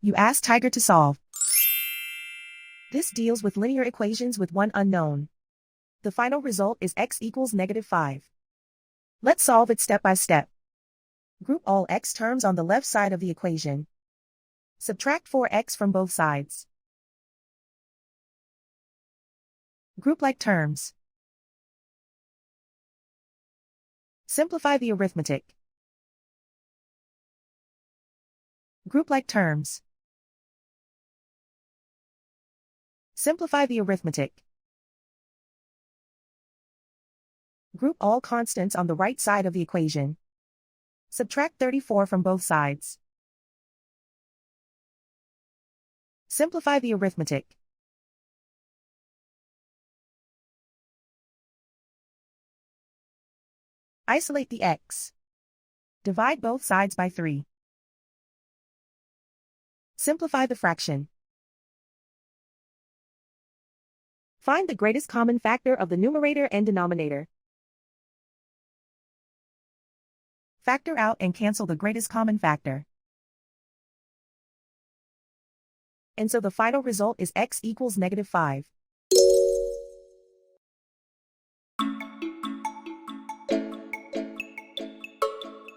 You ask Tiger to solve. This deals with linear equations with one unknown. The final result is x equals -5. Let's solve it step by step. Group all x terms on the left side of the equation. Subtract 4x from both sides. Group like terms. Simplify the arithmetic. Group like terms. Simplify the arithmetic. Group all constants on the right side of the equation. Subtract 34 from both sides. Simplify the arithmetic. Isolate the x. Divide both sides by 3. Simplify the fraction. Find the greatest common factor of the numerator and denominator. Factor out and cancel the greatest common factor. And so the final result is x equals -5.